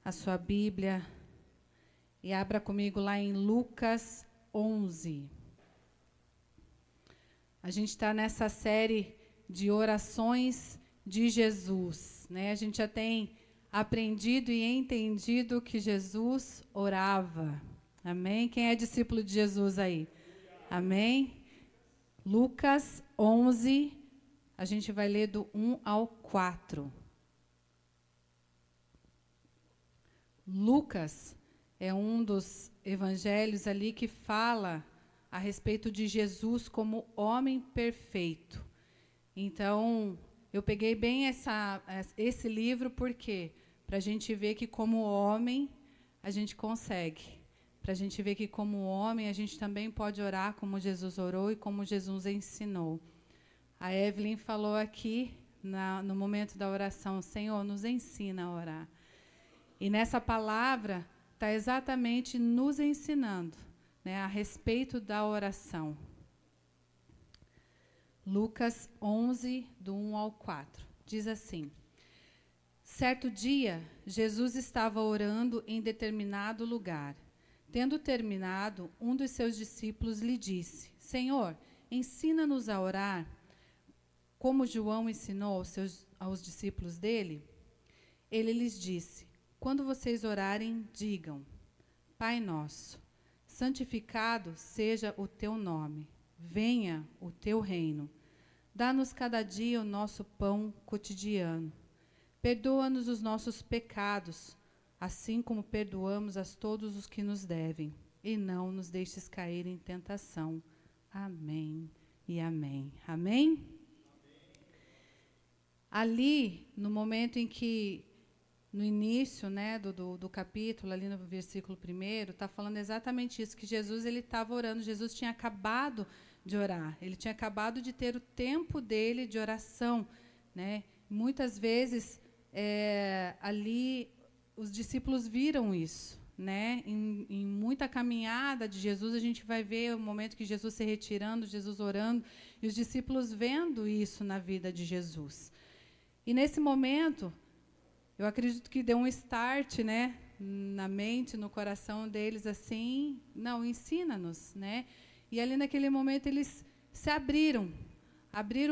a sua Bíblia e abra comigo lá em Lucas 11. A gente está nessa série de orações de Jesus, né? A gente já tem aprendido e entendido que Jesus orava. Amém? Quem é discípulo de Jesus aí? Amém? Lucas 11, a gente vai ler do 1 ao 4. Lucas é um dos evangelhos ali que fala a respeito de Jesus como homem perfeito. Então, eu peguei bem esse livro, por quê? Para a gente ver que como homem a gente consegue. Para a gente ver que como homem a gente também pode orar como Jesus orou e como Jesus ensinou. A Evelyn falou aqui, no momento da oração, Senhor, nos ensina a orar. E nessa palavra está exatamente nos ensinando, né, a respeito da oração. Lucas 11, do 1 ao 4. Diz assim: Certo dia, Jesus estava orando em determinado lugar. Tendo terminado, um dos seus discípulos lhe disse: Senhor, ensina-nos a orar, como João ensinou aos discípulos dele. Ele lhes disse: Quando vocês orarem, digam: Pai nosso, santificado seja o teu nome, venha o teu reino. Dá-nos cada dia o nosso pão cotidiano. Perdoa-nos os nossos pecados, assim como perdoamos a todos os que nos devem. E não nos deixes cair em tentação. Amém e amém. Amém? Ali, no momento em que, no início, né, do capítulo, ali no versículo 1, está falando exatamente isso, que Jesus estava orando. Jesus tinha acabado de orar. Ele tinha acabado de ter o tempo dele de oração, né? Muitas vezes, ali, os discípulos viram isso, né? Em muita caminhada de Jesus, a gente vai ver o momento que Jesus se retirando, Jesus orando, e os discípulos vendo isso na vida de Jesus. E nesse momento, eu acredito que deu um start, né, na mente, no coração deles, assim, não, ensina-nos, né? E ali naquele momento eles se abriram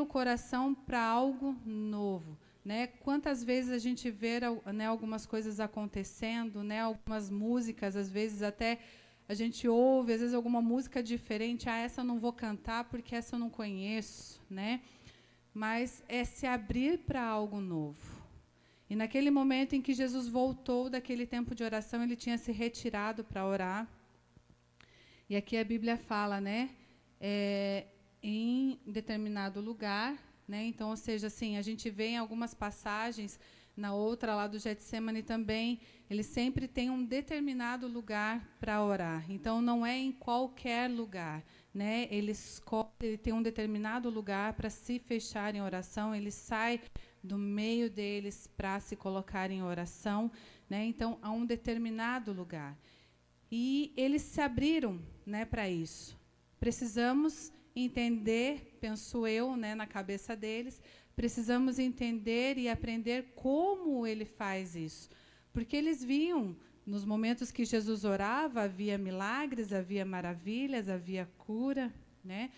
o coração para algo novo, né? Quantas vezes a gente vê, né, algumas coisas acontecendo, né, algumas músicas, às vezes até a gente ouve, às vezes alguma música diferente, essa eu não vou cantar porque essa eu não conheço, né? Mas é se abrir para algo novo. E naquele momento em que Jesus voltou daquele tempo de oração, ele tinha se retirado para orar. E aqui a Bíblia fala, né, em determinado lugar, né? Então, ou seja, assim, a gente vê em algumas passagens, na outra lá do Getsemane também, ele sempre tem um determinado lugar para orar. Então, não é em qualquer lugar, né? Ele tem um determinado lugar para se fechar em oração, ele sai do meio deles para se colocar em oração, né? Então, a um determinado lugar. E eles se abriram, né, para isso. Precisamos entender, penso eu, né, na cabeça deles, precisamos entender e aprender como ele faz isso. Porque eles viam, nos momentos que Jesus orava, havia milagres, havia maravilhas, havia cura, né?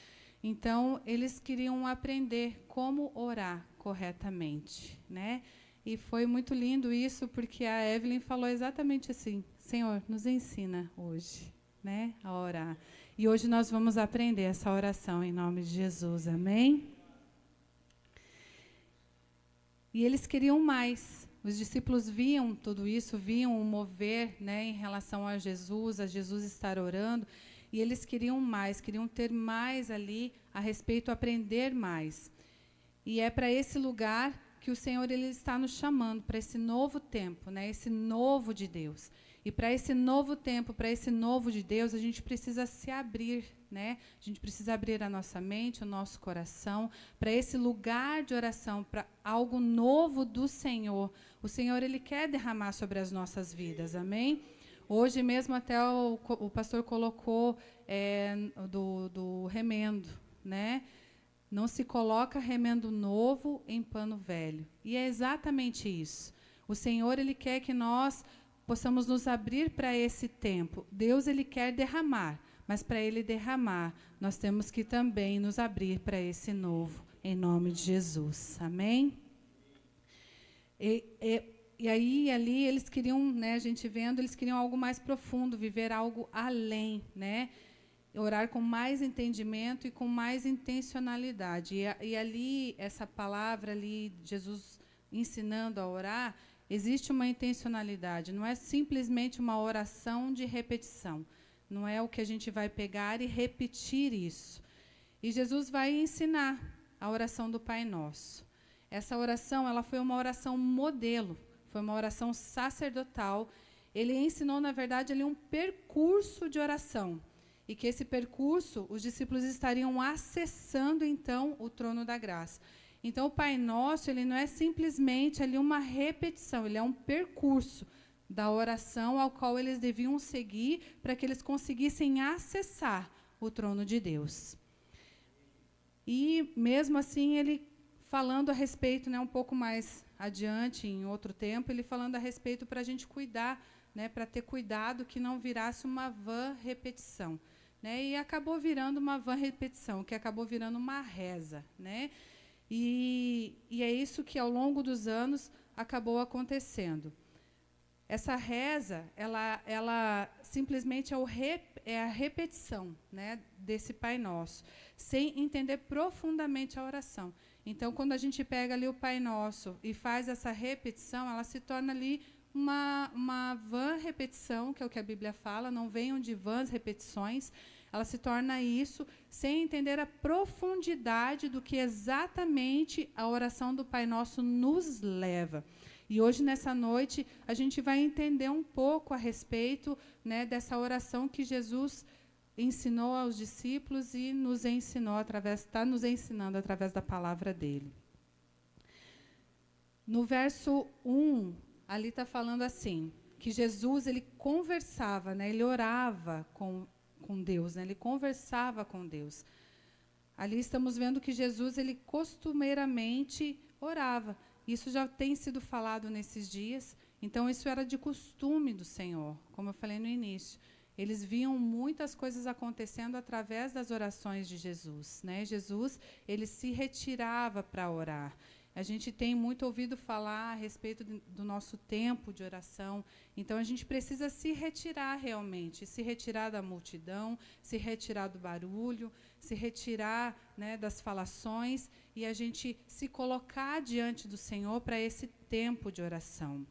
Então, eles queriam aprender como orar corretamente, né? E foi muito lindo isso, porque a Evelyn falou exatamente assim: Senhor, nos ensina hoje, né, a orar. E hoje nós vamos aprender essa oração em nome de Jesus, amém? E eles queriam mais. Os discípulos viam tudo isso, viam o mover, né, em relação a Jesus estar orando, e eles queriam mais, queriam ter mais ali a respeito, aprender mais. E é para esse lugar que o Senhor ele está nos chamando, para esse novo tempo, né, esse novo de Deus. E para esse novo tempo, para esse novo de Deus, a gente precisa se abrir, né? A gente precisa abrir a nossa mente, o nosso coração, para esse lugar de oração, para algo novo do Senhor. O Senhor, ele quer derramar sobre as nossas vidas, amém? Hoje mesmo até o pastor colocou do remendo, né? Não se coloca remendo novo em pano velho. E é exatamente isso. O Senhor, ele quer que nós possamos nos abrir para esse tempo. Deus, ele quer derramar, mas para ele derramar, nós temos que também nos abrir para esse novo, em nome de Jesus. Amém? E aí, ali, eles queriam, né, a gente vendo, eles queriam algo mais profundo, viver algo além, né? Orar com mais entendimento e com mais intencionalidade. E ali, essa palavra ali, Jesus ensinando a orar, existe uma intencionalidade, não é simplesmente uma oração de repetição. Não é o que a gente vai pegar e repetir isso. E Jesus vai ensinar a oração do Pai Nosso. Essa oração, ela foi uma oração modelo, foi uma oração sacerdotal. Ele ensinou, na verdade, ali um percurso de oração. E que esse percurso, os discípulos estariam acessando, então, o trono da graça. Então, o Pai Nosso, ele não é simplesmente ali uma repetição, ele é um percurso da oração ao qual eles deviam seguir para que eles conseguissem acessar o trono de Deus. E, mesmo assim, ele falando a respeito, né, um pouco mais adiante, em outro tempo, ele falando a respeito para a gente cuidar, né, para ter cuidado que não virasse uma vã repetição. Né, e acabou virando uma vã repetição, que acabou virando uma reza. Né, e é isso que, ao longo dos anos, acabou acontecendo. Essa reza, ela simplesmente é a repetição, né, desse Pai Nosso, sem entender profundamente a oração. Então, quando a gente pega ali o Pai Nosso e faz essa repetição, ela se torna ali uma vã repetição, que é o que a Bíblia fala, não venham de vãs repetições. Ela se torna isso sem entender a profundidade do que exatamente a oração do Pai Nosso nos leva. E hoje, nessa noite, a gente vai entender um pouco a respeito, né, dessa oração que Jesus ensinou aos discípulos e nos ensinou está nos ensinando através da palavra dele. No verso 1, ali está falando assim, que Jesus, ele conversava, né, ele orava com Deus, né, ele conversava com Deus. Ali estamos vendo que Jesus, ele costumeiramente orava. Isso já tem sido falado nesses dias, então isso era de costume do Senhor, como eu falei no início. Eles viam muitas coisas acontecendo através das orações de Jesus. Né? Jesus, ele se retirava para orar. A gente tem muito ouvido falar a respeito do nosso tempo de oração, então a gente precisa se retirar realmente, se retirar da multidão, se retirar do barulho, se retirar, né, das falações e a gente se colocar diante do Senhor para esse tempo de oração.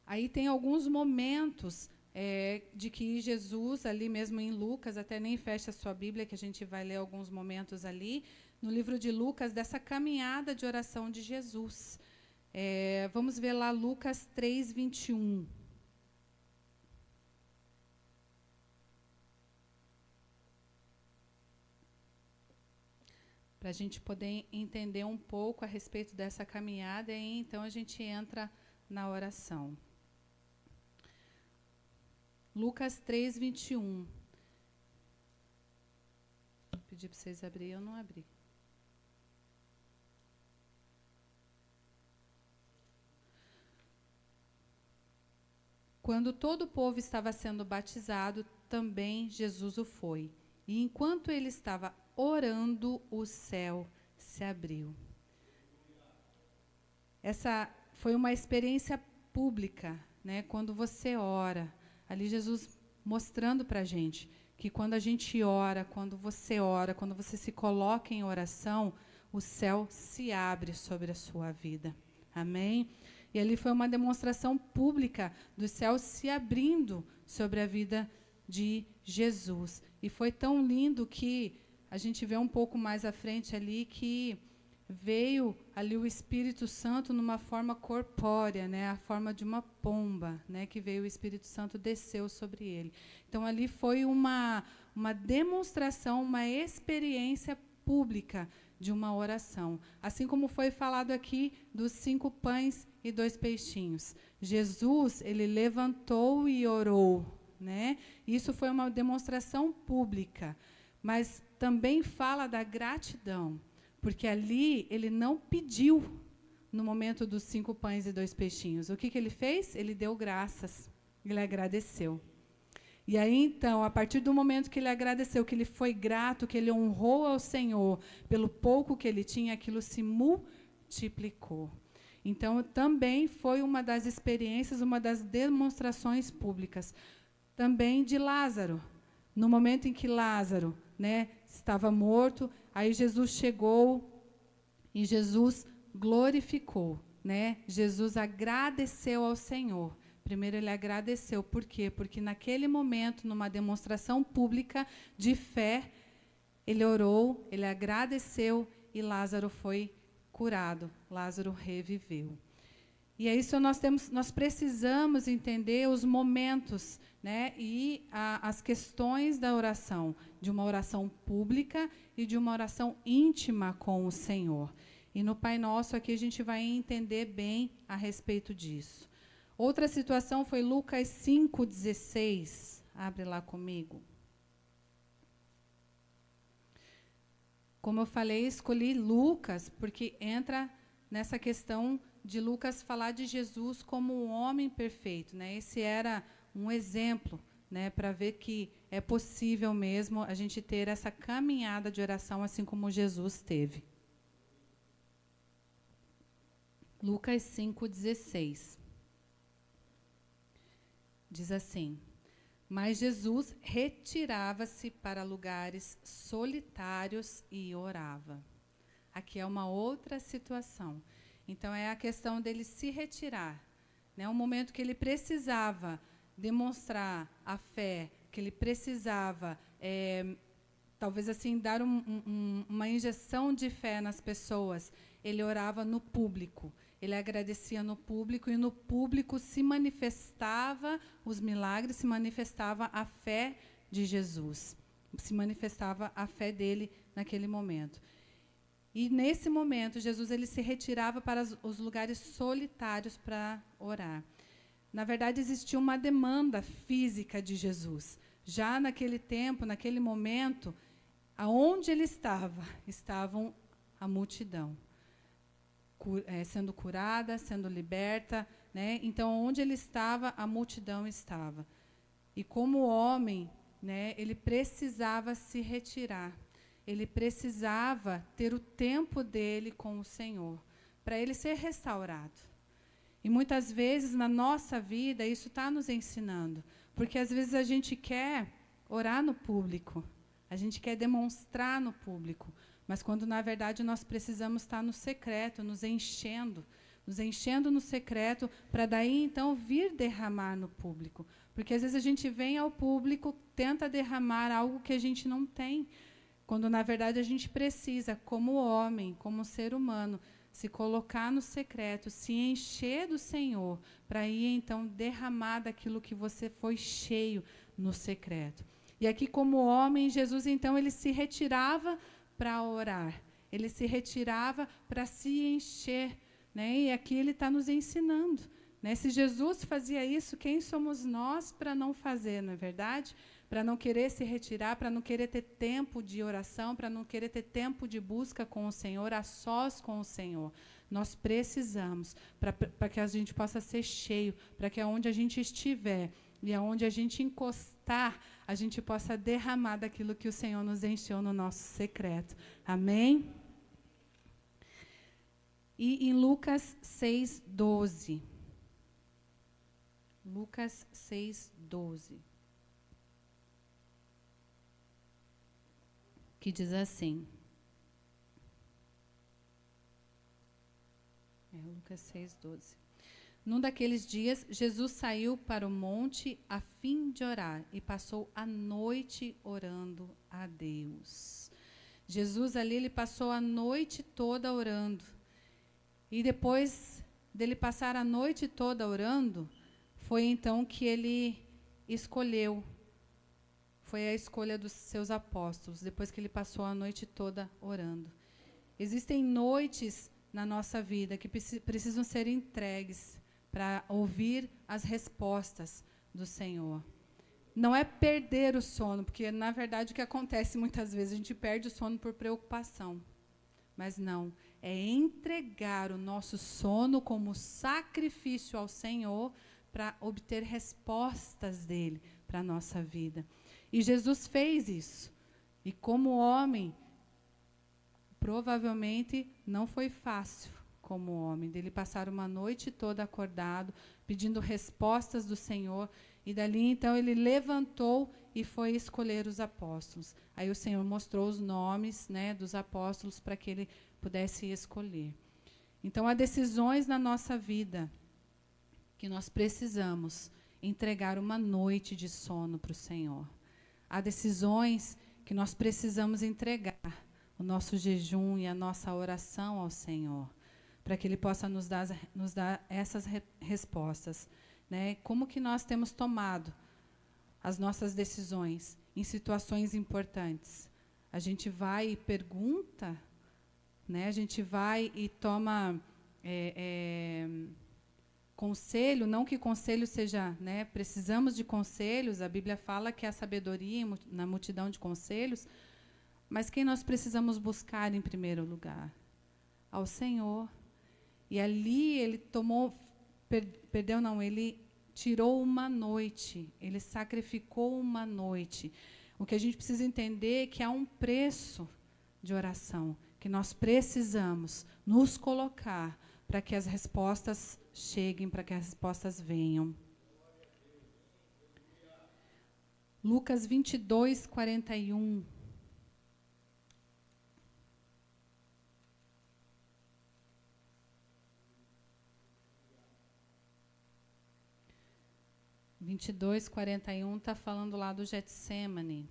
Aí tem alguns momentos de que Jesus, ali mesmo em Lucas, até nem fecha a sua Bíblia, que a gente vai ler alguns momentos ali, no livro de Lucas, dessa caminhada de oração de Jesus. Vamos ver lá Lucas 3, 21. Para a gente poder entender um pouco a respeito dessa caminhada, e então a gente entra na oração. Lucas 3, 21. Pedi para vocês abrirem, eu não abri. Quando todo o povo estava sendo batizado, também Jesus o foi. E enquanto ele estava orando, o céu se abriu. Essa foi uma experiência pública, né? Quando você ora, ali Jesus mostrando para a gente que quando a gente ora, quando você se coloca em oração, o céu se abre sobre a sua vida. Amém? E ali foi uma demonstração pública do céu se abrindo sobre a vida de Jesus. E foi tão lindo que a gente vê um pouco mais à frente ali que veio ali o Espírito Santo numa forma corpórea, né, a forma de uma pomba, né, que veio o Espírito Santo, desceu sobre ele. Então ali foi uma demonstração, uma experiência pública de uma oração. Assim como foi falado aqui dos 5 pães e 2 peixinhos. Jesus, ele levantou e orou, né? Isso foi uma demonstração pública, mas também fala da gratidão, porque ali ele não pediu no momento dos 5 pães e 2 peixinhos? O que ele fez? Ele deu graças, ele agradeceu. E aí, então, a partir do momento que ele agradeceu, que ele foi grato, que ele honrou ao Senhor pelo pouco que ele tinha, aquilo se multiplicou. Então, também foi uma das experiências, uma das demonstrações públicas. Também de Lázaro. No momento em que Lázaro, né, estava morto, aí Jesus chegou e Jesus glorificou, né? Jesus agradeceu ao Senhor. Primeiro ele agradeceu. Por quê? Porque naquele momento, numa demonstração pública de fé, ele orou, ele agradeceu e Lázaro foi curado. Lázaro reviveu. E é isso nós precisamos entender os momentos, né, e as questões da oração, de uma oração pública e de uma oração íntima com o Senhor. E no Pai Nosso aqui a gente vai entender bem a respeito disso. Outra situação foi Lucas 5,16. Abre lá comigo. Como eu falei, escolhi Lucas porque entra nessa questão de Lucas falar de Jesus como um homem perfeito, né? Esse era um exemplo, né, para ver que é possível mesmo a gente ter essa caminhada de oração assim como Jesus teve. Lucas 5,16. Diz assim: mas Jesus retirava-se para lugares solitários e orava. Aqui é uma outra situação. Então, é a questão dele se retirar. Né? Um momento que ele precisava demonstrar a fé, que ele precisava, talvez assim, dar uma injeção de fé nas pessoas. Ele orava no público. Ele agradecia no público e no público se manifestava os milagres, se manifestava a fé de Jesus. Se manifestava a fé dele naquele momento. E nesse momento, Jesus ele se retirava para os lugares solitários para orar. Na verdade, existia uma demanda física de Jesus. Já naquele tempo, naquele momento, aonde ele estava, estavam a multidão. Sendo curada, sendo liberta, né? Então, onde ele estava, a multidão estava. E como homem, né, ele precisava se retirar. Ele precisava ter o tempo dele com o Senhor, para ele ser restaurado. E muitas vezes na nossa vida isso está nos ensinando, porque às vezes a gente quer orar no público, a gente quer demonstrar no público, mas quando na verdade nós precisamos estar no secreto, nos enchendo no secreto, para daí então vir derramar no público. Porque às vezes a gente vem ao público, tenta derramar algo que a gente não tem, quando na verdade a gente precisa, como homem, como ser humano, se colocar no secreto, se encher do Senhor, para ir então derramar daquilo que você foi cheio no secreto. E aqui como homem, Jesus então ele se retirava para orar, ele se retirava para se encher, né? E aqui ele está nos ensinando, né? Se Jesus fazia isso, quem somos nós para não fazer, não é verdade? Para não querer se retirar, para não querer ter tempo de oração, para não querer ter tempo de busca com o Senhor, a sós com o Senhor. Nós precisamos, para que a gente possa ser cheio, para que aonde a gente estiver e aonde a gente encostar, a gente possa derramar daquilo que o Senhor nos encheu no nosso secreto. Amém? E em Lucas 6:12. Lucas 6:12. Que diz assim. Lucas 6:12. Num daqueles dias, Jesus saiu para o monte a fim de orar e passou a noite orando a Deus. Jesus ali, ele passou a noite toda orando. E depois dele passar a noite toda orando, foi então que ele escolheu. Foi a escolha dos seus apóstolos, depois que ele passou a noite toda orando. Existem noites na nossa vida que precisam ser entregues para ouvir as respostas do Senhor. Não é perder o sono, porque, na verdade, o que acontece muitas vezes, a gente perde o sono por preocupação. Mas não, é entregar o nosso sono como sacrifício ao Senhor para obter respostas dele para a nossa vida. E Jesus fez isso. E como homem, provavelmente não foi fácil como homem, dele passar uma noite toda acordado, pedindo respostas do Senhor, e dali então ele levantou e foi escolher os apóstolos. Aí o Senhor mostrou os nomes, né, dos apóstolos para que ele pudesse escolher. Então há decisões na nossa vida que nós precisamos entregar uma noite de sono para o Senhor. Há decisões que nós precisamos entregar o nosso jejum e a nossa oração ao Senhor, para que Ele possa nos dar essas respostas. Né? Como que nós temos tomado as nossas decisões em situações importantes? A gente vai e pergunta, né? A gente vai e toma conselho, não que conselho seja, né? Precisamos de conselhos, a Bíblia fala que há sabedoria na multidão de conselhos, mas quem nós precisamos buscar em primeiro lugar? Ao Senhor. E ali ele ele tirou uma noite, ele sacrificou uma noite. O que a gente precisa entender é que há um preço de oração, que nós precisamos nos colocar para que as respostas cheguem, para que as respostas venham. Lucas 22, 41. Vinte e dois, 41 está falando lá do Getsêmani.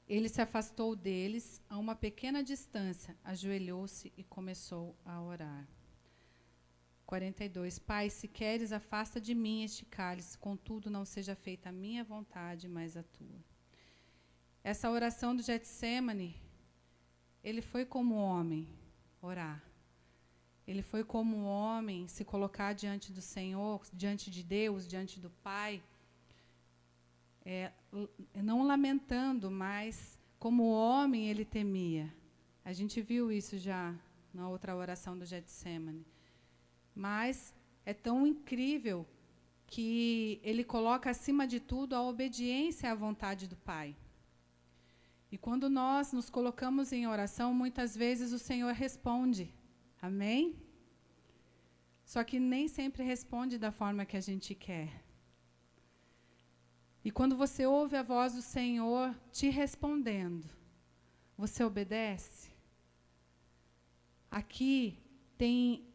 Ele se afastou deles a uma pequena distância, ajoelhou-se e começou a orar. 42. Pai, se queres, afasta de mim este cálice, contudo não seja feita a minha vontade, mas a tua. Essa oração do Getsêmani, ele foi como homem orar. Ele foi como homem se colocar diante do Senhor, diante de Deus, diante do Pai, não lamentando, mas como homem ele temia. A gente viu isso já na outra oração do Getsêmani. Mas é tão incrível que ele coloca acima de tudo a obediência à vontade do Pai. E quando nós nos colocamos em oração, muitas vezes o Senhor responde. Amém? Só que nem sempre responde da forma que a gente quer. E quando você ouve a voz do Senhor te respondendo, você obedece? Aqui tem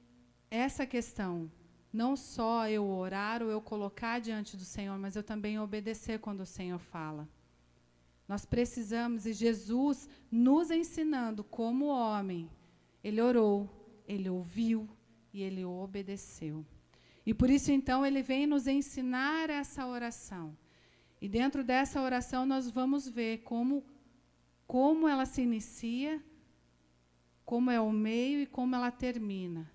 essa questão. Não só eu orar ou eu colocar diante do Senhor, mas eu também obedecer quando o Senhor fala. Nós precisamos, e Jesus nos ensinando como homem, ele orou, ele ouviu e ele obedeceu. E por isso, então, ele vem nos ensinar essa oração. E dentro dessa oração nós vamos ver como ela se inicia, como é o meio e como ela termina.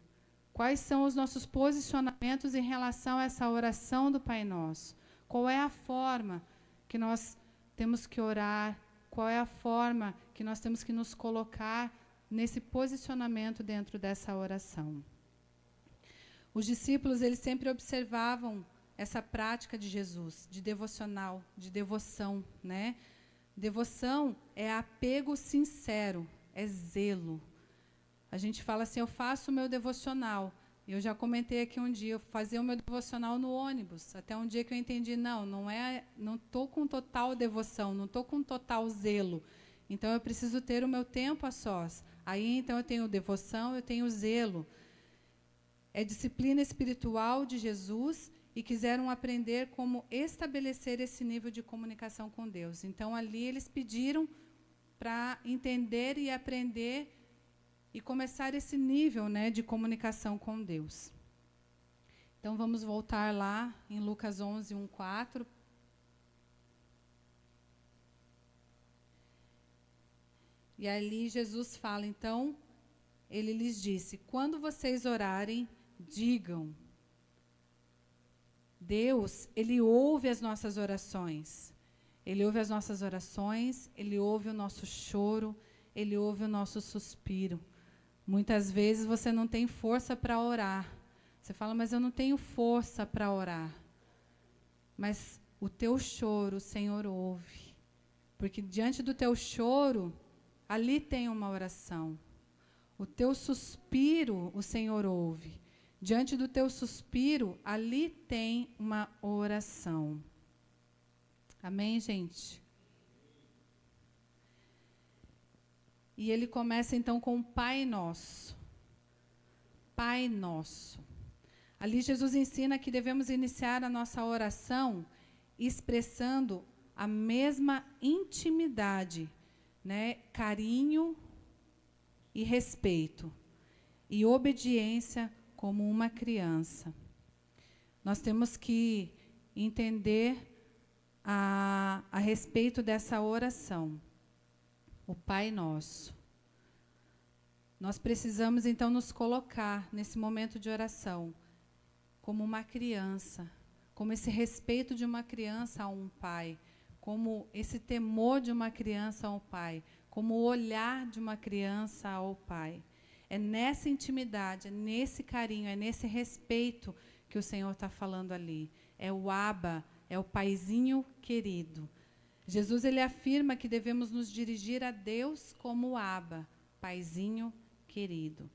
Quais são os nossos posicionamentos em relação a essa oração do Pai Nosso? Qual é a forma que nós temos que orar? Qual é a forma que nós temos que nos colocar nesse posicionamento dentro dessa oração? Os discípulos, eles sempre observavam essa prática de Jesus, de devocional, de devoção, né? Devoção é apego sincero, é zelo. A gente fala assim, eu faço o meu devocional. Eu já comentei aqui um dia, eu fazia o meu devocional no ônibus, até um dia que eu entendi, não estou com total devoção, não estou com total zelo. Então, eu preciso ter o meu tempo a sós. Aí, então, eu tenho devoção, eu tenho zelo. É disciplina espiritual de Jesus e quiseram aprender como estabelecer esse nível de comunicação com Deus. Então, ali, eles pediram para entender e aprender e começar esse nível, né, de comunicação com Deus. Então, vamos voltar lá em Lucas 11, 1, 4. E ali Jesus fala, então, ele lhes disse, quando vocês orarem, digam, Deus, ele ouve as nossas orações. Ele ouve as nossas orações, Ele ouve o nosso choro, Ele ouve o nosso suspiro. Muitas vezes você não tem força para orar. Você fala, mas eu não tenho força para orar. Mas o teu choro, o Senhor ouve. Porque diante do teu choro, ali tem uma oração. O teu suspiro, o Senhor ouve. Diante do teu suspiro, ali tem uma oração. Amém, gente? E ele começa então com o Pai Nosso. Pai Nosso. Ali Jesus ensina que devemos iniciar a nossa oração expressando a mesma intimidade, né? Carinho e respeito. E obediência como uma criança. Nós temos que entender a respeito dessa oração, o Pai Nosso. Nós precisamos, então, nos colocar nesse momento de oração como uma criança, como esse respeito de uma criança a um pai, como esse temor de uma criança ao pai, como o olhar de uma criança ao pai. É nessa intimidade, é nesse carinho, é nesse respeito que o Senhor está falando ali. É o Abba, é o paizinho querido. Jesus ele afirma que devemos nos dirigir a Deus como o Abba, paizinho querido.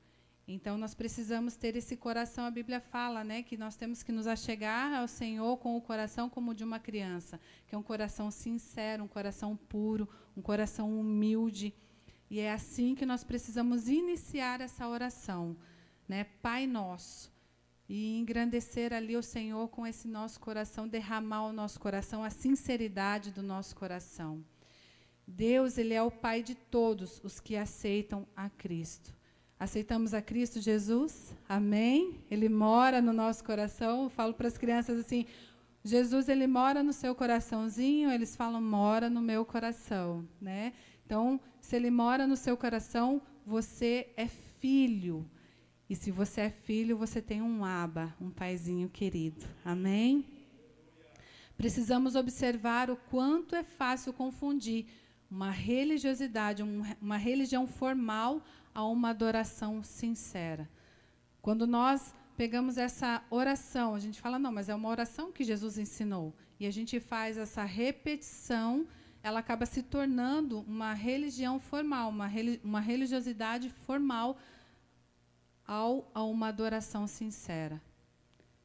Então, nós precisamos ter esse coração. A Bíblia fala, né, que nós temos que nos achegar ao Senhor com o coração como de uma criança, que é um coração sincero, um coração puro, um coração humilde. E é assim que nós precisamos iniciar essa oração, né? Pai Nosso. E engrandecer ali o Senhor com esse nosso coração, derramar o nosso coração, a sinceridade do nosso coração. Deus, ele é o Pai de todos os que aceitam a Cristo. Aceitamos a Cristo Jesus? Amém? Ele mora no nosso coração. Eu falo para as crianças assim, Jesus, ele mora no seu coraçãozinho? Eles falam, mora no meu coração, né? Então, se ele mora no seu coração, você é filho. E se você é filho, você tem um Abba, um paizinho querido. Amém? Precisamos observar o quanto é fácil confundir uma religiosidade, uma religião formal a uma adoração sincera. Quando nós pegamos essa oração, a gente fala, não, mas é uma oração que Jesus ensinou. E a gente faz essa repetição, ela acaba se tornando uma religião formal, uma religiosidade formal a uma adoração sincera.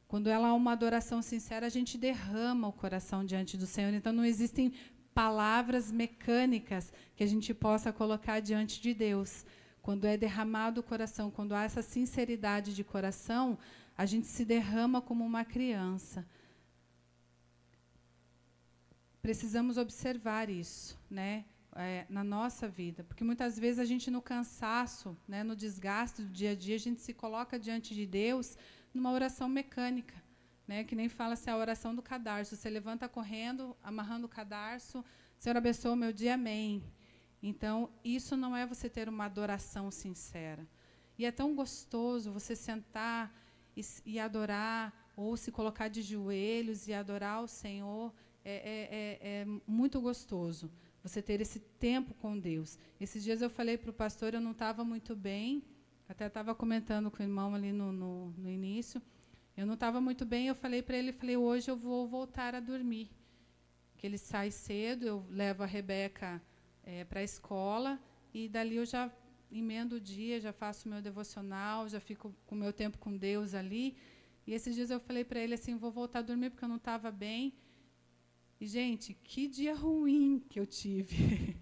Quando ela é uma adoração sincera, a gente derrama o coração diante do Senhor. Então, não existem palavras mecânicas que a gente possa colocar diante de Deus. Quando é derramado o coração, quando há essa sinceridade de coração, a gente se derrama como uma criança. Precisamos observar isso, né? Na nossa vida, porque muitas vezes a gente no cansaço, né, no desgaste do dia a dia, a gente se coloca diante de Deus numa oração mecânica, né, que nem fala-se a oração do cadarço. Você levanta correndo, amarrando o cadarço, Senhor abençoa o meu dia, amém. Então, isso não é você ter uma adoração sincera. E é tão gostoso você sentar e adorar, ou se colocar de joelhos e adorar o Senhor. É muito gostoso você ter esse tempo com Deus. Esses dias eu falei para o pastor, eu não estava muito bem, até estava comentando com o irmão ali no início, eu não estava muito bem, eu falei para ele, hoje eu vou voltar a dormir. Que ele sai cedo, eu levo a Rebeca para a escola, e dali eu já emendo o dia, já faço o meu devocional, já fico com o meu tempo com Deus ali. E esses dias eu falei para ele assim, vou voltar a dormir porque eu não estava bem. E, gente, que dia ruim que eu tive.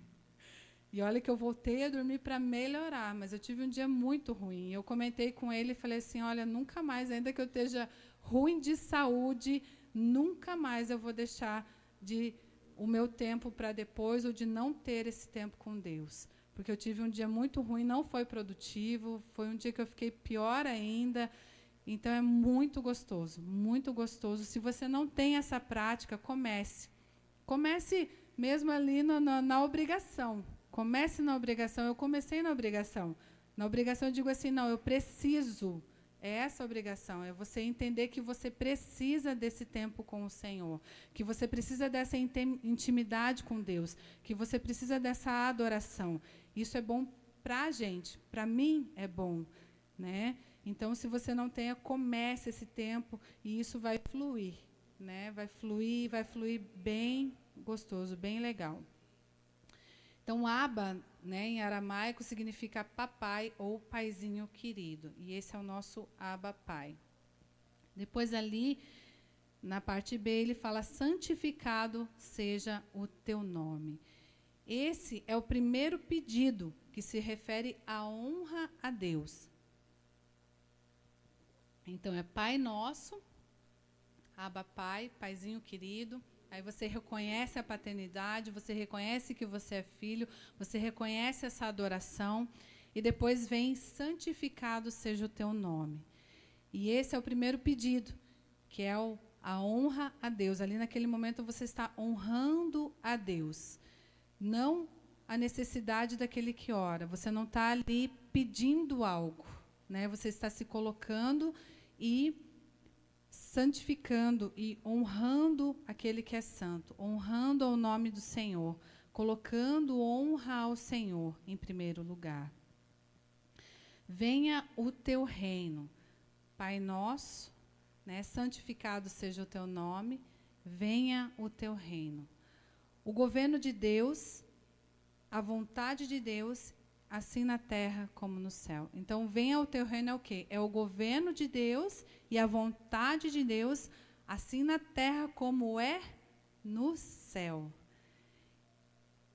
E olha que eu voltei a dormir para melhorar, mas eu tive um dia muito ruim. Eu comentei com ele e falei assim, olha, nunca mais, ainda que eu esteja ruim de saúde, nunca mais eu vou deixar o meu tempo para depois, ou de não ter esse tempo com Deus. Porque eu tive um dia muito ruim, não foi produtivo, foi um dia que eu fiquei pior ainda. Então, é muito gostoso, muito gostoso. Se você não tem essa prática, comece. Comece mesmo ali na obrigação. Comece na obrigação. Eu comecei na obrigação. Na obrigação, eu digo assim, não, eu preciso É essa a obrigação, é você entender que você precisa desse tempo com o Senhor, que você precisa dessa intimidade com Deus, que você precisa dessa adoração. Isso é bom para a gente, para mim é bom, né? Então, se você não tem, comece esse tempo e isso vai fluir, né? Vai fluir bem gostoso, bem legal. Então, Abba, né, em aramaico, significa papai ou paizinho querido. E esse é o nosso Abba Pai. Depois ali, na parte B, ele fala, santificado seja o teu nome. Esse é o primeiro pedido que se refere à honra a Deus. Então, é Pai Nosso, Abba Pai, paizinho querido. Aí você reconhece a paternidade, você reconhece que você é filho, você reconhece essa adoração, e depois vem, santificado seja o teu nome. E esse é o primeiro pedido, que é a honra a Deus. Ali naquele momento você está honrando a Deus, não a necessidade daquele que ora. Você não está ali pedindo algo, né? Você está se colocando e santificando e honrando aquele que é santo, honrando ao nome do Senhor, colocando honra ao Senhor em primeiro lugar. Venha o teu reino, Pai nosso, né, santificado seja o teu nome, venha o teu reino. O governo de Deus, a vontade de Deus, assim na terra como no céu. Então, venha o teu reino é o quê? É o governo de Deus e a vontade de Deus, assim na terra como é no céu.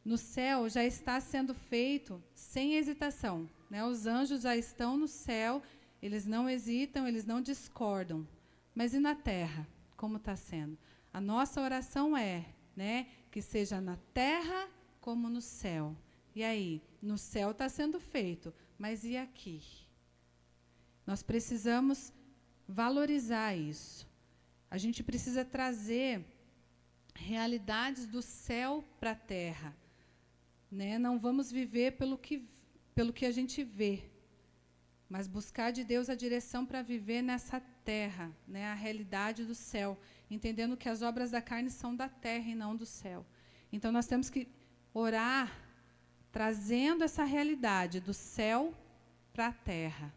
No céu já está sendo feito sem hesitação, né? Os anjos já estão no céu, eles não hesitam, eles não discordam. Mas e na terra? Como está sendo? A nossa oração é, né, que seja na terra como no céu. E aí? No céu está sendo feito, mas e aqui? Nós precisamos valorizar isso. A gente precisa trazer realidades do céu para a terra, né? Não vamos viver pelo que a gente vê, mas buscar de Deus a direção para viver nessa terra, né? A realidade do céu, entendendo que as obras da carne são da terra e não do céu. Então, nós temos que orar trazendo essa realidade do céu para a terra.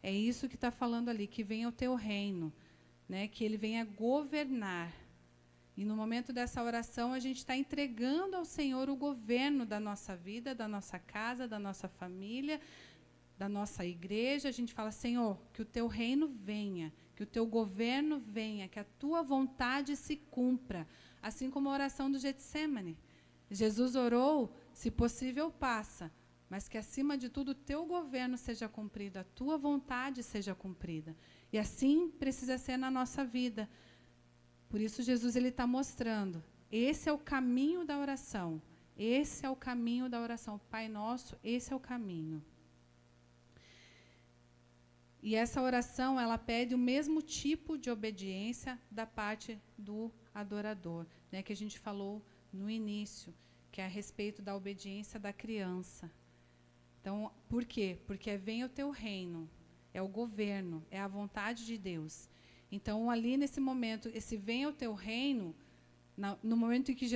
É isso que está falando ali, que venha o teu reino, né? Que ele venha governar. E no momento dessa oração, a gente está entregando ao Senhor o governo da nossa vida, da nossa casa, da nossa família, da nossa igreja. A gente fala, Senhor, que o teu reino venha, que o teu governo venha, que a tua vontade se cumpra. Assim como a oração do Getsêmani. Jesus orou, se possível, passa, mas que, acima de tudo, o teu governo seja cumprido, a tua vontade seja cumprida. E assim precisa ser na nossa vida. Por isso, Jesus está mostrando, esse é o caminho da oração. Esse é o caminho da oração. Pai nosso, esse é o caminho. E essa oração, ela pede o mesmo tipo de obediência da parte do adorador, né, que a gente falou no início, que é a respeito da obediência da criança. Então, por quê? Porque venha o teu reino, é o governo, é a vontade de Deus. Então, ali nesse momento, esse venha o teu reino, no momento em que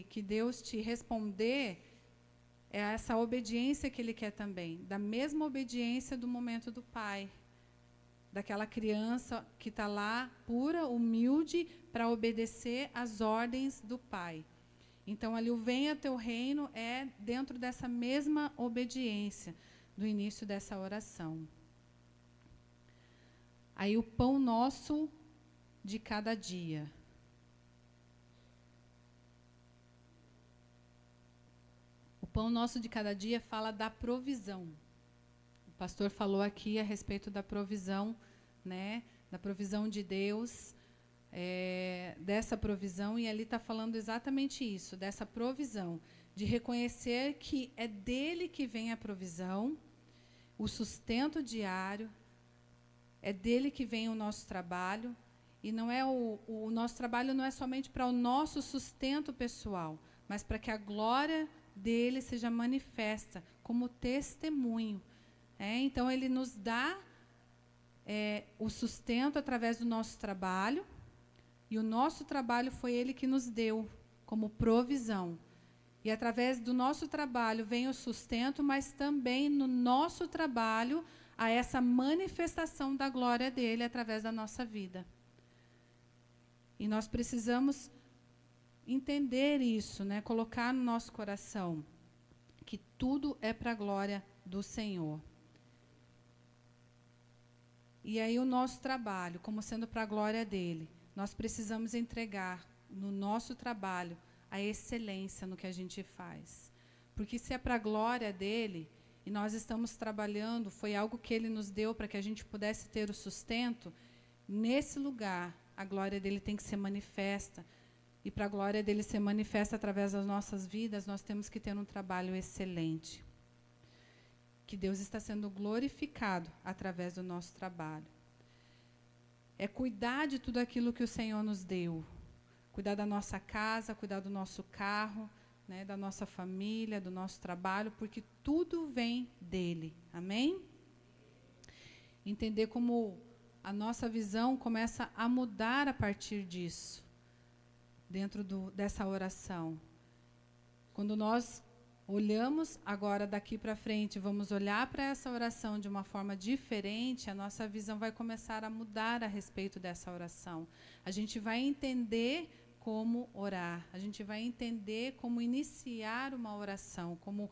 que Deus te responder, é essa obediência que ele quer também, da mesma obediência do momento do pai, daquela criança que está lá, pura, humilde, para obedecer às ordens do pai. Então, ali o venha teu reino é dentro dessa mesma obediência do início dessa oração. Aí o pão nosso de cada dia. O pão nosso de cada dia fala da provisão. O pastor falou aqui a respeito da provisão, né? Da provisão de Deus, dessa provisão, e ali está falando exatamente isso, dessa provisão, de reconhecer que é dele que vem a provisão, o sustento diário, é dele que vem o nosso trabalho, e não é o nosso trabalho não é somente para o nosso sustento pessoal, mas para que a glória dele seja manifesta como testemunho. Então, ele nos dá o sustento através do nosso trabalho, e o nosso trabalho foi Ele que nos deu como provisão. E através do nosso trabalho vem o sustento, mas também no nosso trabalho há essa manifestação da glória dele através da nossa vida. E nós precisamos entender isso, né? Colocar no nosso coração que tudo é para a glória do Senhor. E aí o nosso trabalho, como sendo para a glória dele, nós precisamos entregar no nosso trabalho a excelência no que a gente faz. Porque se é para a glória dele, e nós estamos trabalhando, foi algo que ele nos deu para que a gente pudesse ter o sustento, nesse lugar, a glória dele tem que ser manifesta. E para a glória dele ser manifesta através das nossas vidas, nós temos que ter um trabalho excelente. Que Deus está sendo glorificado através do nosso trabalho. É cuidar de tudo aquilo que o Senhor nos deu. Cuidar da nossa casa, cuidar do nosso carro, né, da nossa família, do nosso trabalho, porque tudo vem dele. Amém? Entender como a nossa visão começa a mudar a partir disso, dentro dessa oração. Quando nós olhamos agora daqui para frente, vamos olhar para essa oração de uma forma diferente, a nossa visão vai começar a mudar a respeito dessa oração. A gente vai entender como orar, a gente vai entender como iniciar uma oração, como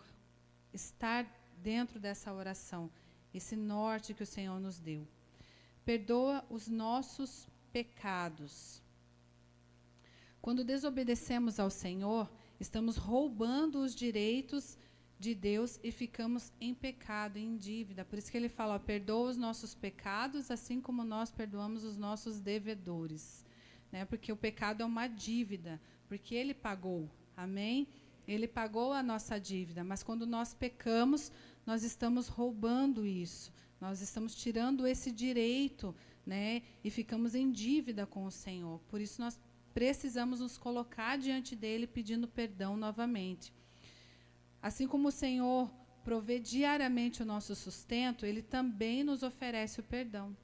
estar dentro dessa oração, esse norte que o Senhor nos deu. Perdoa os nossos pecados. Quando desobedecemos ao Senhor, estamos roubando os direitos de Deus e ficamos em pecado, em dívida. Por isso que ele fala, perdoa os nossos pecados, assim como nós perdoamos os nossos devedores. Né? Porque o pecado é uma dívida, porque ele pagou. Amém? Ele pagou a nossa dívida, mas quando nós pecamos, nós estamos roubando isso. Nós estamos tirando esse direito, né? E ficamos em dívida com o Senhor. Por isso nós precisamos nos colocar diante dele pedindo perdão novamente. Assim como o Senhor provê diariamente o nosso sustento, ele também nos oferece o perdão.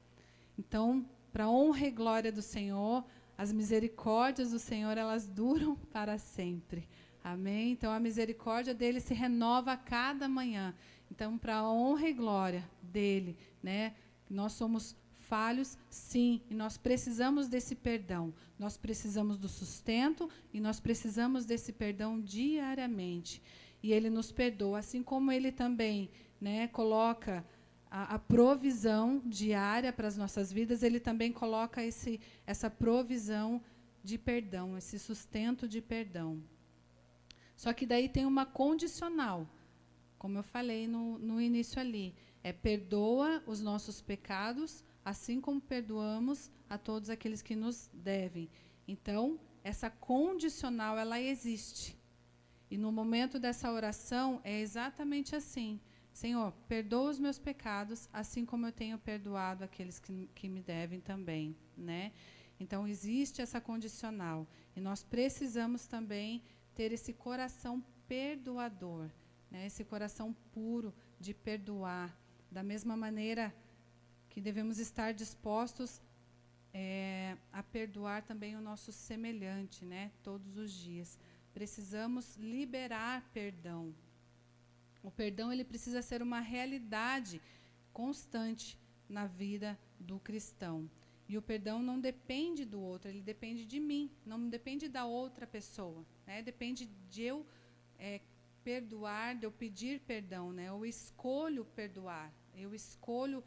Então, para a honra e glória do Senhor, as misericórdias do Senhor, elas duram para sempre. Amém? Então, a misericórdia dele se renova a cada manhã. Então, para a honra e glória dele, né? Nós somos falhos, sim, e nós precisamos desse perdão. Nós precisamos do sustento e nós precisamos desse perdão diariamente. E ele nos perdoa, assim como ele também, né, coloca a provisão diária para as nossas vidas, ele também coloca essa provisão de perdão, esse sustento de perdão. Só que daí tem uma condicional, como eu falei no início ali, perdoa os nossos pecados, assim como perdoamos a todos aqueles que nos devem. Então, essa condicional, ela existe. E no momento dessa oração, é exatamente assim. Senhor, perdoa os meus pecados, assim como eu tenho perdoado aqueles que me devem também. Né? Então, existe essa condicional. E nós precisamos também ter esse coração perdoador, né? Esse coração puro de perdoar. Da mesma maneira que devemos estar dispostos a perdoar também o nosso semelhante, né? Todos os dias. Precisamos liberar perdão. O perdão, ele precisa ser uma realidade constante na vida do cristão. E o perdão não depende do outro, ele depende de mim, não depende da outra pessoa. Né? Depende de eu perdoar, de eu pedir perdão. Né? Eu escolho perdoar, eu escolho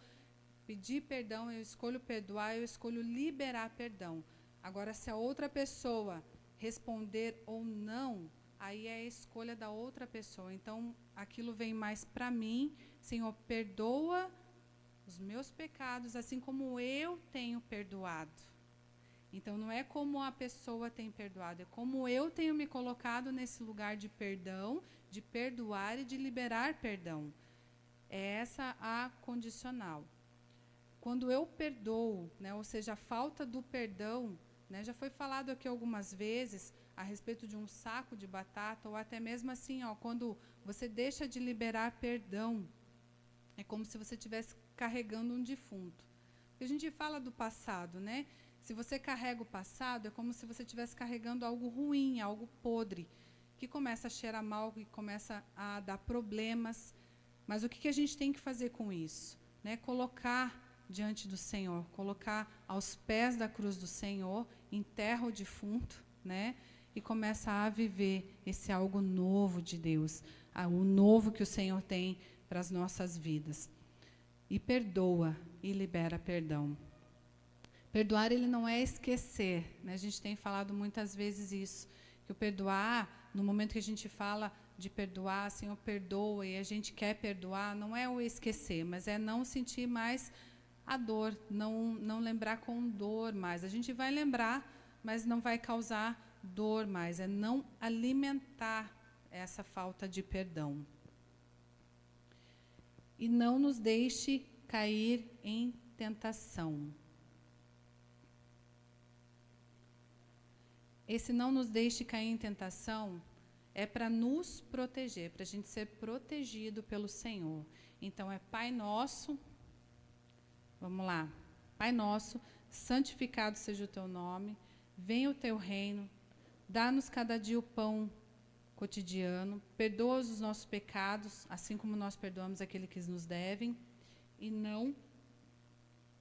pedir perdão, eu escolho perdoar, eu escolho liberar perdão. Agora, se a outra pessoa responder ou não, aí é a escolha da outra pessoa. Então, aquilo vem mais para mim. Senhor, perdoa os meus pecados, assim como eu tenho perdoado. Então, não é como a pessoa tem perdoado, é como eu tenho me colocado nesse lugar de perdão, de perdoar e de liberar perdão. É essa a condicional. Quando eu perdoo, né, ou seja, a falta do perdão, né, já foi falado aqui algumas vezes a respeito de um saco de batata, ou até mesmo assim, quando você deixa de liberar perdão, é como se você estivesse carregando um defunto. A gente fala do passado, né? Se você carrega o passado, é como se você estivesse carregando algo ruim, algo podre, que começa a cheirar mal, que começa a dar problemas. Mas o que a gente tem que fazer com isso? Né? Colocar diante do Senhor, colocar aos pés da cruz do Senhor, enterra o defunto, né? E começa a viver esse algo novo de Deus, o novo que o Senhor tem para as nossas vidas. E perdoa e libera perdão. Perdoar, ele não é esquecer, né? A gente tem falado muitas vezes isso, que o perdoar, no momento que a gente fala de perdoar, Senhor, perdoa, e a gente quer perdoar, não é o esquecer, mas é não sentir mais a dor, não lembrar com dor mais. A gente vai lembrar, mas não vai causar dor mais, é não alimentar essa falta de perdão. E não nos deixe cair em tentação. Esse não nos deixe cair em tentação é para nos proteger, para a gente ser protegido pelo Senhor. Então, é Pai Nosso, vamos lá. Pai Nosso, santificado seja o Teu nome, venha o Teu reino, dá-nos cada dia o pão cotidiano, perdoa os nossos pecados, assim como nós perdoamos aqueles que nos devem, e não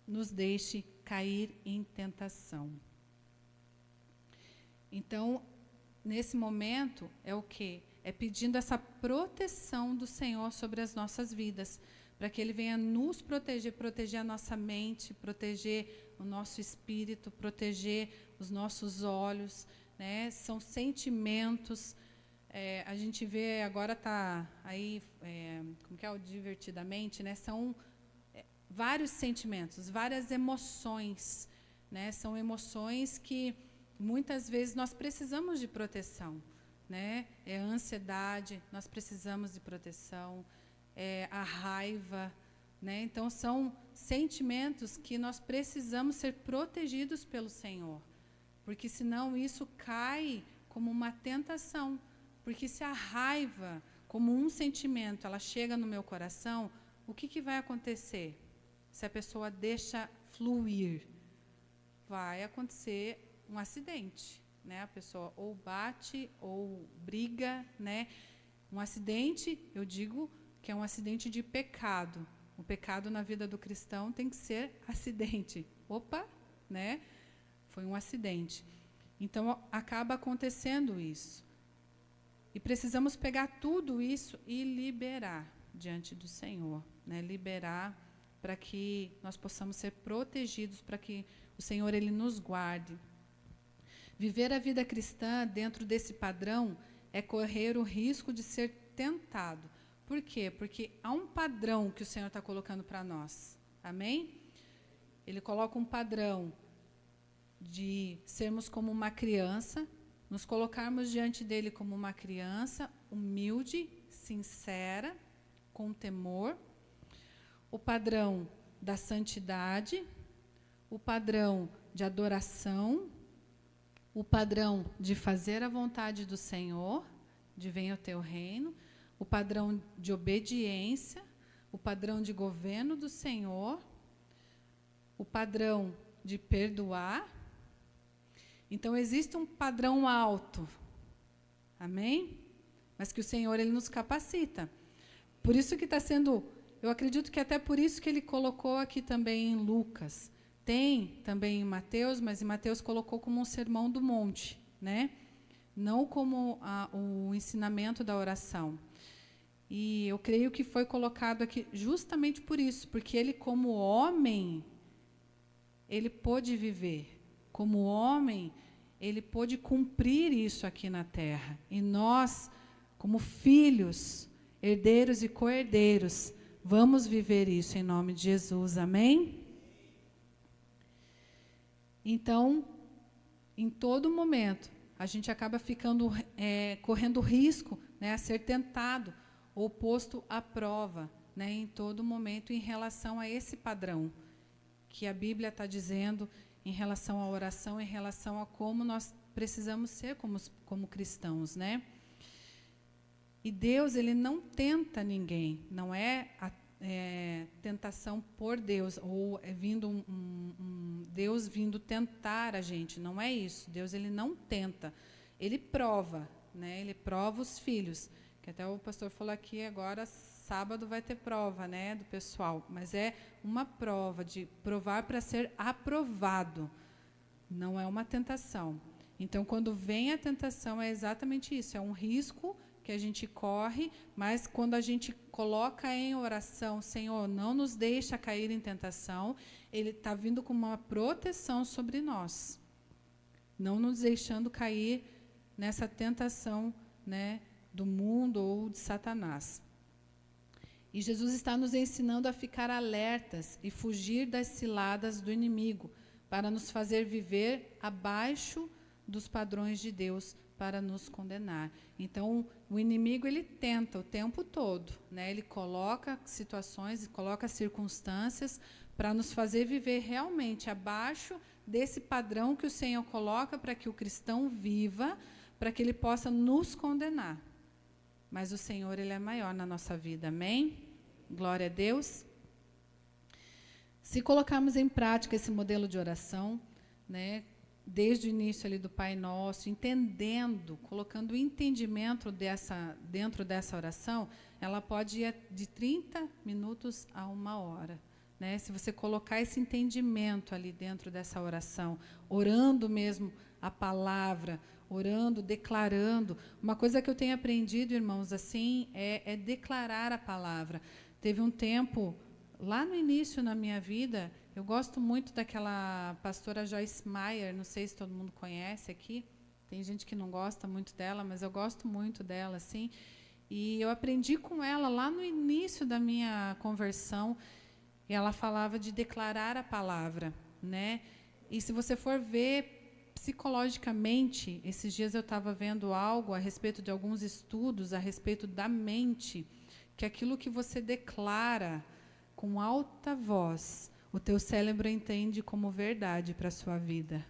nos deixe cair em tentação. Então, nesse momento, é o quê? É pedindo essa proteção do Senhor sobre as nossas vidas, para que Ele venha nos proteger, proteger a nossa mente, proteger o nosso espírito, proteger os nossos olhos, né? São sentimentos. A gente vê, agora está aí, como que é o divertidamente, né? São vários sentimentos, várias emoções, né? São emoções que muitas vezes nós precisamos de proteção, né? É a ansiedade, nós precisamos de proteção, a raiva, né? Então são sentimentos que nós precisamos ser protegidos pelo Senhor, porque senão isso cai como uma tentação, porque se a raiva, como um sentimento, ela chega no meu coração, o que vai acontecer? Se a pessoa deixa fluir, vai acontecer um acidente, né? A pessoa ou bate ou briga, né? Um acidente, eu digo que é um acidente de pecado. O pecado na vida do cristão tem que ser acidente. Opa, né? Foi um acidente. Então acaba acontecendo isso. E precisamos pegar tudo isso e liberar diante do Senhor, né? Liberar para que nós possamos ser protegidos, para que o Senhor ele nos guarde. Viver a vida cristã dentro desse padrão é correr o risco de ser tentado. Por quê? Porque há um padrão que o Senhor está colocando para nós. Amém? Ele coloca um padrão de sermos como uma criança, nos colocarmos diante dele como uma criança, humilde, sincera, com temor. O padrão da santidade, o padrão de adoração, o padrão de fazer a vontade do Senhor, de venha o teu reino, o padrão de obediência, o padrão de governo do Senhor, o padrão de perdoar. Então, existe um padrão alto, amém? Mas que o Senhor ele nos capacita. Por isso que está sendo, eu acredito que até por isso que ele colocou aqui também em Lucas. Tem também em Mateus, mas em Mateus colocou como um sermão do monte, né? Não como o ensinamento da oração. E eu creio que foi colocado aqui justamente por isso, porque ele, como homem, ele pôde viver. Como homem, ele pôde cumprir isso aqui na terra. E nós, como filhos, herdeiros e co-herdeiros, vamos viver isso em nome de Jesus. Amém? Então, em todo momento, a gente acaba ficando, correndo risco, né, a ser tentado ou posto à prova, né, em todo momento em relação a esse padrão que a Bíblia está dizendo em relação à oração, em relação a como nós precisamos ser como cristãos, né? E Deus, ele não tenta ninguém, não é tentação por Deus, ou é vindo Deus vindo tentar a gente. Não é isso. Deus, ele não tenta. Ele prova, né? Ele prova os filhos. Que até o pastor falou aqui, agora sábado vai ter prova, né, do pessoal. Mas é uma prova, de provar para ser aprovado. Não é uma tentação. Então, quando vem a tentação, é exatamente isso. É um risco que a gente corre, mas quando a gente coloca em oração, Senhor, não nos deixa cair em tentação, ele está vindo com uma proteção sobre nós, não nos deixando cair nessa tentação, né, do mundo ou de Satanás. E Jesus está nos ensinando a ficar alertas e fugir das ciladas do inimigo, para nos fazer viver abaixo dos padrões de Deus, para nos condenar. Então, o inimigo, ele tenta o tempo todo, né? Ele coloca situações, coloca circunstâncias para nos fazer viver realmente abaixo desse padrão que o Senhor coloca para que o cristão viva, para que ele possa nos condenar. Mas o Senhor, ele é maior na nossa vida, amém? Glória a Deus. Se colocarmos em prática esse modelo de oração, né, desde o início ali do Pai Nosso, entendendo, colocando o entendimento dentro dessa oração, ela pode ir de 30 minutos a 1 hora. Né? Se você colocar esse entendimento ali dentro dessa oração, orando mesmo a palavra, orando, declarando. Uma coisa que eu tenho aprendido, irmãos, assim, é declarar a palavra. Teve um tempo, lá no início na minha vida, eu gosto muito daquela pastora Joyce Meyer, não sei se todo mundo conhece aqui, tem gente que não gosta muito dela, mas eu gosto muito dela, assim, e eu aprendi com ela lá no início da minha conversão, e ela falava de declarar a palavra, né? E se você for ver psicologicamente, esses dias eu estava vendo algo a respeito de alguns estudos a respeito da mente, que aquilo que você declara com alta voz, o teu cérebro entende como verdade para a sua vida.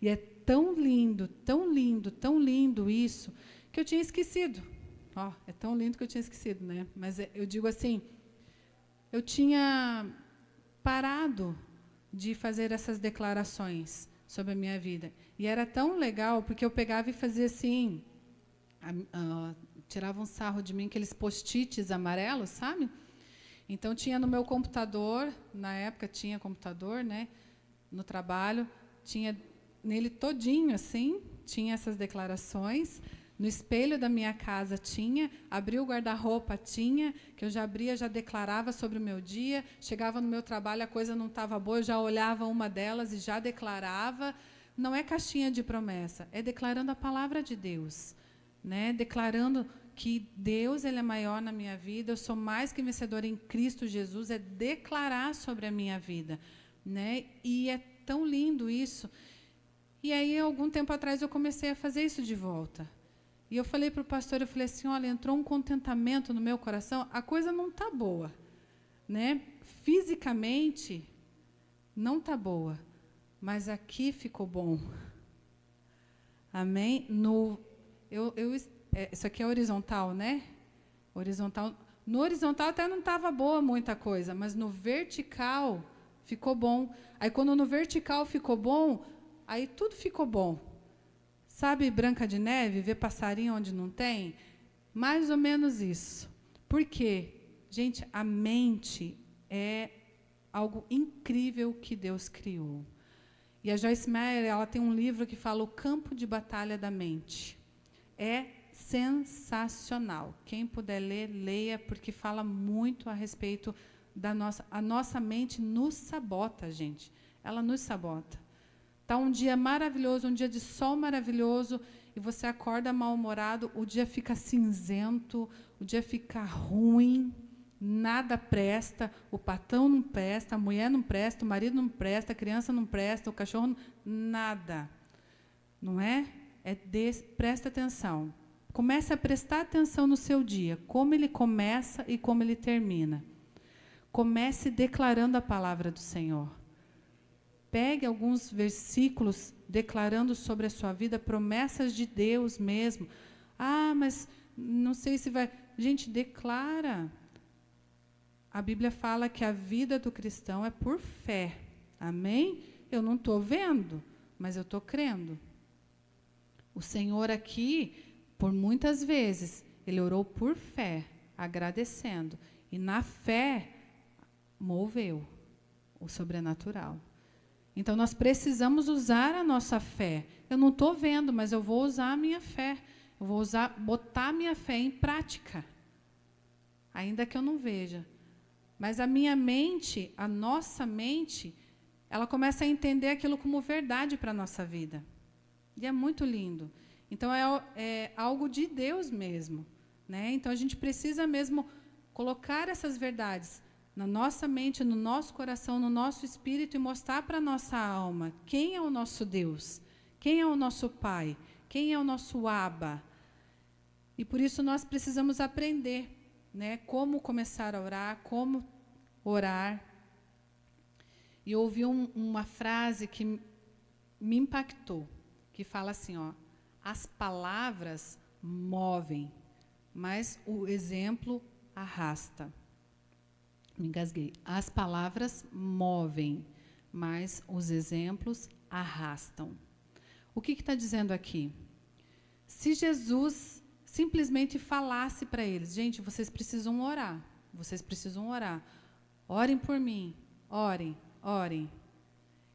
E é tão lindo, tão lindo, tão lindo isso, que eu tinha esquecido. É tão lindo que eu tinha esquecido, né? Mas eu digo assim, eu tinha parado de fazer essas declarações sobre a minha vida. E era tão legal, porque eu pegava e fazia assim, tirava um sarro de mim, aqueles post-its amarelos, sabe? Então, tinha no meu computador, na época tinha computador, né, no trabalho, tinha nele todinho, assim, tinha essas declarações, no espelho da minha casa tinha, abria o guarda-roupa tinha, que eu já abria, já declarava sobre o meu dia, chegava no meu trabalho, a coisa não estava boa, eu já olhava uma delas e já declarava. Não é caixinha de promessa, é declarando a palavra de Deus, né, declarando que Deus, ele é maior na minha vida, eu sou mais que vencedora em Cristo Jesus, é declarar sobre a minha vida, né? E é tão lindo isso. E aí, algum tempo atrás, eu comecei a fazer isso de volta. E eu falei para o pastor, eu falei assim, olha, entrou um contentamento no meu coração, a coisa não está boa, né? Fisicamente, não está boa, mas aqui ficou bom. Amém? Isso aqui é horizontal, né? Horizontal. No horizontal até não estava boa muita coisa, mas no vertical ficou bom. Aí, quando no vertical ficou bom, aí tudo ficou bom. Sabe Branca de Neve, ver passarinho onde não tem? Mais ou menos isso. Por quê? Gente, a mente é algo incrível que Deus criou. E a Joyce Meyer, ela tem um livro que fala o campo de batalha da mente. É sensacional. Quem puder ler, leia, porque fala muito a respeito da nossa... A nossa mente nos sabota, gente. Ela nos sabota. Está um dia maravilhoso, um dia de sol maravilhoso, e você acorda mal-humorado, o dia fica cinzento, o dia fica ruim, nada presta, o patrão não presta, a mulher não presta, o marido não presta, a criança não presta, o cachorro não... Nada. Não é? Presta atenção. Comece a prestar atenção no seu dia, como ele começa e como ele termina. Comece declarando a palavra do Senhor. Pegue alguns versículos declarando sobre a sua vida, promessas de Deus mesmo. Mas não sei se vai... Gente, declara. a Bíblia fala que a vida do cristão é por fé. Amém? Eu não estou vendo, mas eu estou crendo. O Senhor aqui, por muitas vezes, Ele orou por fé, agradecendo. E na fé, moveu o sobrenatural. Então, nós precisamos usar a nossa fé. Eu não estou vendo, mas eu vou usar a minha fé. Eu vou botar a minha fé em prática. Ainda que eu não veja. Mas a minha mente, a nossa mente, ela começa a entender aquilo como verdade para a nossa vida. E é muito lindo. Então, é algo de Deus mesmo. Né? Então, a gente precisa mesmo colocar essas verdades na nossa mente, no nosso coração, no nosso espírito e mostrar para a nossa alma quem é o nosso Deus, quem é o nosso Pai, quem é o nosso Abba. E por isso nós precisamos aprender, né, como começar a orar, como orar. E eu ouvi uma frase que me impactou, que fala assim, ó, as palavras movem, mas o exemplo arrasta. Me engasguei. As palavras movem, mas os exemplos arrastam. O que está dizendo aqui? Se Jesus simplesmente falasse para eles, gente, vocês precisam orar, orem por mim, orem, orem.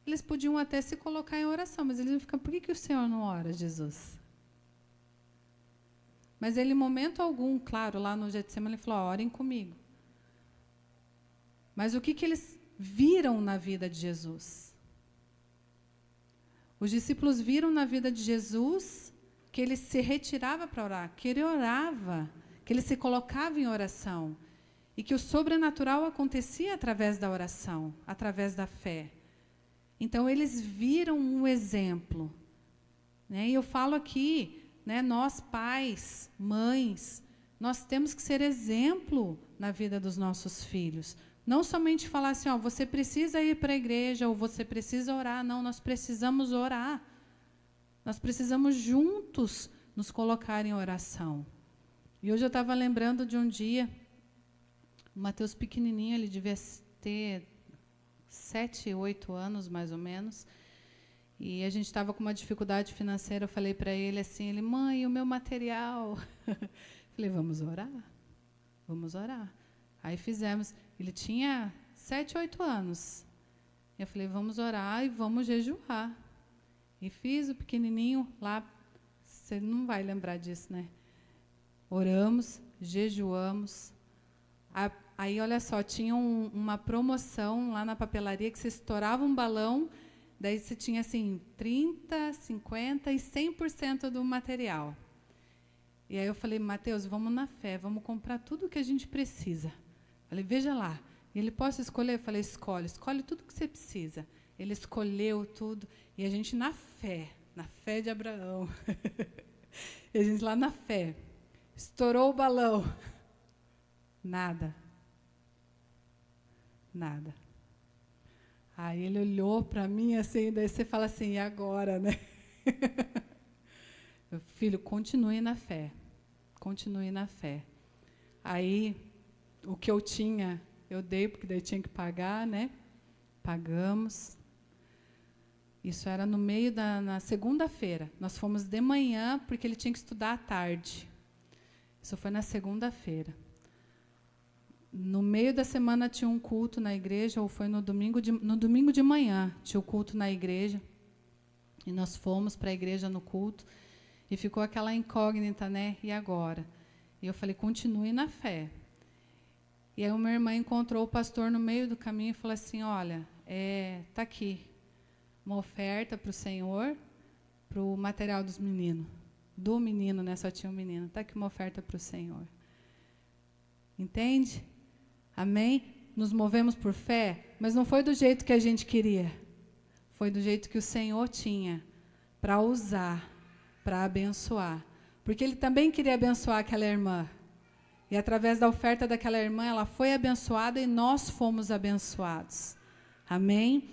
Eles podiam até se colocar em oração, mas eles iam ficar, por que o Senhor não ora, Jesus? Mas ele, em momento algum, claro, lá no Getsemane, ele falou, orem comigo. Mas o que eles viram na vida de Jesus? Os discípulos viram na vida de Jesus que ele se retirava para orar, que ele orava, que ele se colocava em oração. E que o sobrenatural acontecia através da oração, através da fé. Então, eles viram um exemplo. Né? E eu falo aqui, né, nós pais, mães, nós temos que ser exemplo na vida dos nossos filhos. Não somente falar assim, ó, você precisa ir para a igreja ou você precisa orar. Não, nós precisamos orar. Nós precisamos juntos nos colocar em oração. E hoje eu estava lembrando de um dia, o Mateus pequenininho, ele devia ter 7, 8 anos, mais ou menos, e a gente estava com uma dificuldade financeira. Eu falei para ele assim, mãe, o meu material. Falei, vamos orar? Vamos orar. Aí fizemos. Ele tinha 7, 8 anos. Eu falei, vamos orar e vamos jejuar. E fiz o pequenininho lá. Você não vai lembrar disso, né? Oramos, jejuamos. Aí, olha só, tinha uma promoção lá na papelaria que você estourava um balão, daí você tinha, assim, 30%, 50% e 100% do material. E aí eu falei, Mateus, vamos na fé, vamos comprar tudo o que a gente precisa. Falei, veja lá. E ele, posso escolher? Eu falei, escolhe tudo que você precisa. Ele escolheu tudo. E a gente na fé de Abraão. E a gente lá na fé. Estourou o balão. Nada. Nada. Aí ele olhou para mim assim, daí você fala assim, e agora, né? Meu filho, continue na fé. Continue na fé. Aí, o que eu tinha, eu dei, porque daí tinha que pagar, né? Pagamos. Isso era no meio na segunda-feira. Nós fomos de manhã, porque ele tinha que estudar à tarde. Isso foi na segunda-feira. No meio da semana tinha um culto na igreja, ou foi no domingo de manhã, tinha o culto na igreja. E nós fomos para a igreja no culto, e ficou aquela incógnita, né? E agora? E eu falei, continue na fé. E aí uma irmã encontrou o pastor no meio do caminho e falou assim, olha, está aqui uma oferta para o Senhor, para o material dos meninos. Do menino, né? Só tinha um menino. Está aqui uma oferta para o Senhor. Entende? Amém? Nos movemos por fé, mas não foi do jeito que a gente queria. Foi do jeito que o Senhor tinha para usar, para abençoar. Porque Ele também queria abençoar aquela irmã. E através da oferta daquela irmã, ela foi abençoada e nós fomos abençoados. Amém?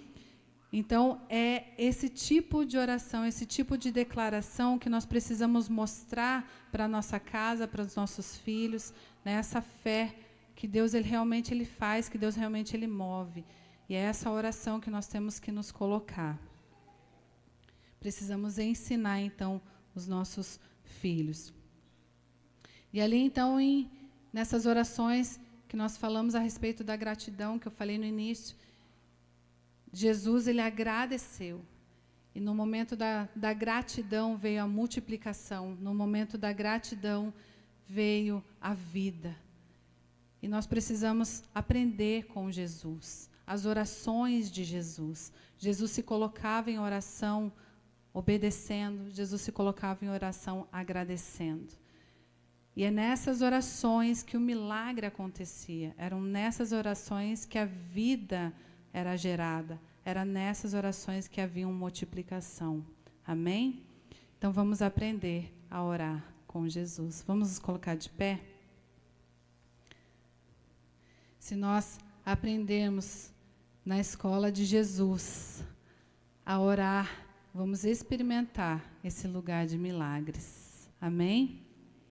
Então, é esse tipo de oração, esse tipo de declaração que nós precisamos mostrar para a nossa casa, para os nossos filhos, né? Essa fé que Deus ele realmente ele faz, que Deus realmente ele move. E é essa oração que nós temos que nos colocar. Precisamos ensinar, então, os nossos filhos. E ali, então, nessas orações que nós falamos a respeito da gratidão, que eu falei no início, Jesus, ele agradeceu. E no momento da gratidão veio a multiplicação. No momento da gratidão veio a vida. E nós precisamos aprender com Jesus. As orações de Jesus. Jesus se colocava em oração obedecendo. Jesus se colocava em oração agradecendo. E é nessas orações que o milagre acontecia. Eram nessas orações que a vida era gerada. Era nessas orações que havia uma multiplicação. Amém? Então vamos aprender a orar com Jesus. Vamos nos colocar de pé? Se nós aprendermos na escola de Jesus a orar, vamos experimentar esse lugar de milagres. Amém?